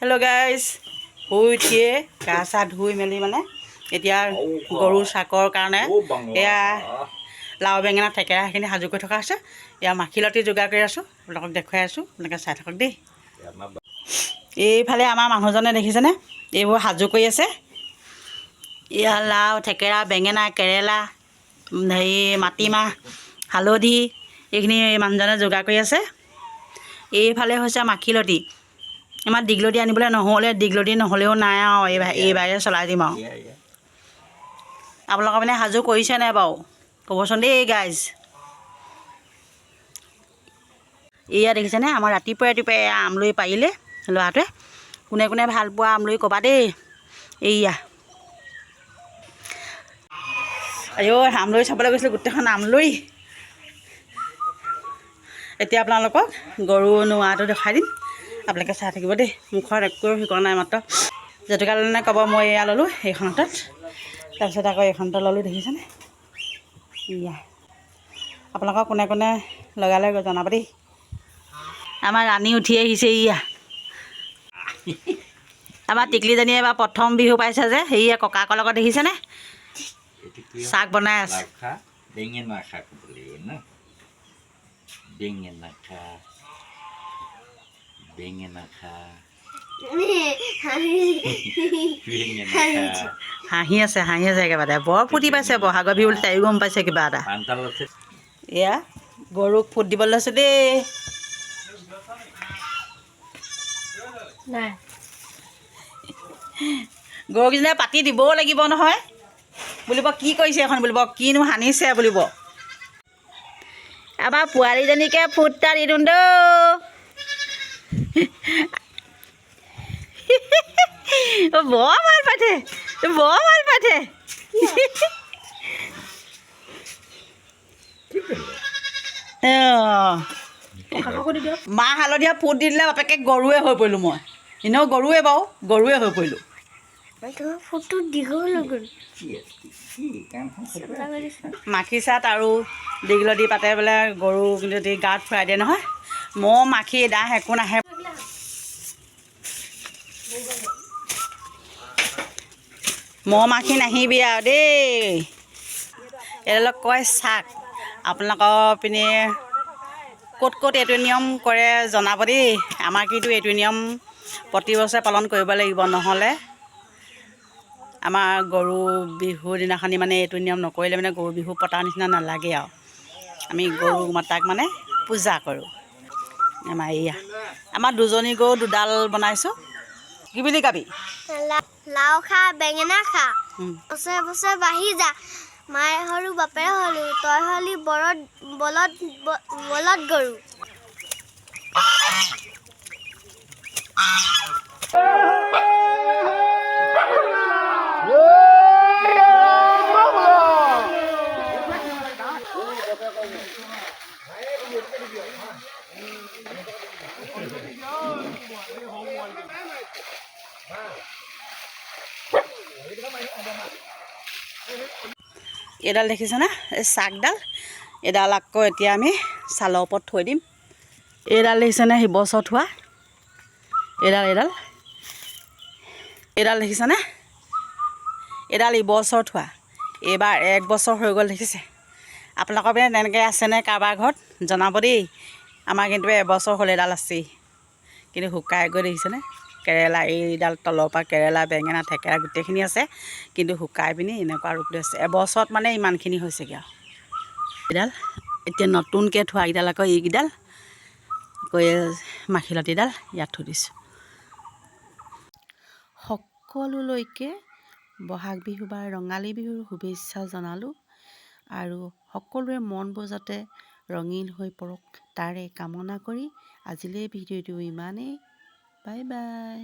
Hello' guys, শুই উঠিয়ে গা চা ধুই মেলি মানে এতিয়া গৰু চাকৰ কাৰণে এয়া লাও বেঙেনা থেকেৰা সেইখিনি সাজু কৰি থকা আছে। এয়া মাখিলতি যোগাৰ কৰি আছোঁ, আপোনালোকক দেখুৱাই আছোঁ, আপোনালোকে চাই থাকক দেই। এইফালে আমাৰ মানুহজনে দেখিছেনে এইবোৰ সাজু কৰি আছে। এয়া লাও থেকেৰা বেঙেনা কেৰেলা হেৰি মাটিমাহ হালধি এইখিনি মানুহজনে যোগাৰ কৰি আছে। এইফালে হৈছে মাখিলতি। আমাৰ দীঘলতি আনিবলৈ নহ'লে দীঘলতি নহ'লেও নাই আৰু এইবাৰে চলাই দিম আৰু। আপোনালোকৰ মানে সাজু কৰিছে নাই বাৰু ক'বচোন দেই গাইজ। এয়া দেখিছেনে আমাৰ ৰাতিপুৱাই ৰাতিপুৱাই আমৰলি পাৰিলে ল'ৰাটোৱে। কোনে কোনে ভাল পোৱা আমৰলি ক'বা দেই। এইয়া আইঅ আমৰলি চাবলৈ গৈছিলোঁ, গোটেইখন আমৰলি। এতিয়া আপোনালোকক গৰু নোওৱাটো দেখাই দিম, আপোনালোকে চাই থাকিব দেই। মুখত একো শিকোৱা নাই মাত্ৰ জেতুকালে ক'ব মই এয়া ল'লোঁ এইখন হাতত, তাৰপিছত আকৌ এইখন হাতত ল'লোঁ দেখিছেনে। এয়া আপোনালোকক কোনে কোনে লগালে জনাব দেই। আমাৰ ৰাণী উঠি আহিছে। ইয়া আমাৰ টিকলিজনীয়ে এবাৰ প্ৰথম বিহু পাইছে যে সেয়া ককাকৰ লগত দেখিছেনে চাক বনাই আছে। বেঙেনা শাক বুলি না, বেঙেনা খা বেঙেনা খা হাঁহি আছে একেবাৰে বৰ ফূৰ্তি পাইছে। বহাগৰ বিহু বুলি তাইও গম পাইছে কিবা এটা। এয়া গৰুক ফুট দিবলৈ লৈছোঁ দেই। গৰুকেইজনীয়ে পাতি দিবও লাগিব নহয়। বুলিব কি কৰিছে এখন, বুলিব কিনো সানিছে বুলিব। আমাৰ পোৱালীজনীকে ফুট এটা দি দিওঁ দেই। বৰ ভাল পাইছে, বৰ ভাল পাইছে। মাহ হালধীয়া ফুট দি দিলে বাপেকে গৰুৱে হৈ পৰিলোঁ মই। এনেও গৰুৱে বাৰু, গৰুৱে হৈ পৰিলোঁ। মাখি চাট আৰু দীঘলতি পাতে বোলে গৰু যদি গাত ফুৰাই দিয়ে নহয়, মহ মাখি দাহ একো নাহে। মহ মাখি নাহিবি আৰু দেই। এডালক কয় চাক। আপোনালোকৰ পিনে ক'ত ক'ত এইটো নিয়ম কৰে জনাব দেই। আমাৰ কিন্তু এইটো নিয়ম প্ৰতি বছৰে পালন কৰিব লাগিব, নহ'লে আমাৰ গৰু বিহুৰ দিনাখনি মানে এইটো নিয়ম নকৰিলে মানে গৰু বিহু পতাৰ নিচিনা নালাগে আৰু। আমি গৰু মাতাক মানে পূজা কৰোঁ। আমাৰ দুজনী গৰু দুডাল বনাইছোঁ। কি বুলি কাবি লাও খা বেঙেনা খা বছৰে বছৰে বাঢ়ি যা, মায়ে সৰু বাপেৰে সৰু তই হলি বলদ গৰু। এইডাল দেখিছেনে এই চাকডাল, এইডাল আকৌ এতিয়া আমি চালৰ ওপৰত থৈ দিম। এইডাল দেখিছেনে শিৱচৰত হোৱা এইডাল দেখিছেনে, এইডাল ইবছৰত হোৱা। এইবাৰ 1 বছৰ হৈ গ'ল দেখিছে। আপোনালোকৰ পিনে তেনেকৈ আছেনে কাৰোবাৰ ঘৰত জনাব দেই। আমাৰ কিন্তু 1 বছৰ হ'ল এডাল আছেই, কিন্তু শুকাই গৈ দেখিছেনে। কেৰেলা এইডাল তলৰ পৰা কেৰেলা বেঙেনা থেকেৰা গোটেইখিনি আছে, কিন্তু শুকাই পিনি এনেকুৱা ৰূপ লৈছে। 1 বছৰত মানে ইমানখিনি হৈছেগৈ আৰু। এইডাল এতিয়া নতুনকৈ থোৱা এইডাল আকৌ এইকেইডাল আকৌ মাখিলতিডাল ইয়াত থৈ দিছোঁ। সকলোলৈকে বহাগ বিহু বা ৰঙালী বিহুৰ শুভেচ্ছা জনালোঁ, আৰু সকলোৰে মনবোৰ যাতে ৰঙীন হৈ পৰক তাৰে কামনা কৰি আজিলৈ ভিডিঅ'টো ইমানেই। Bye bye.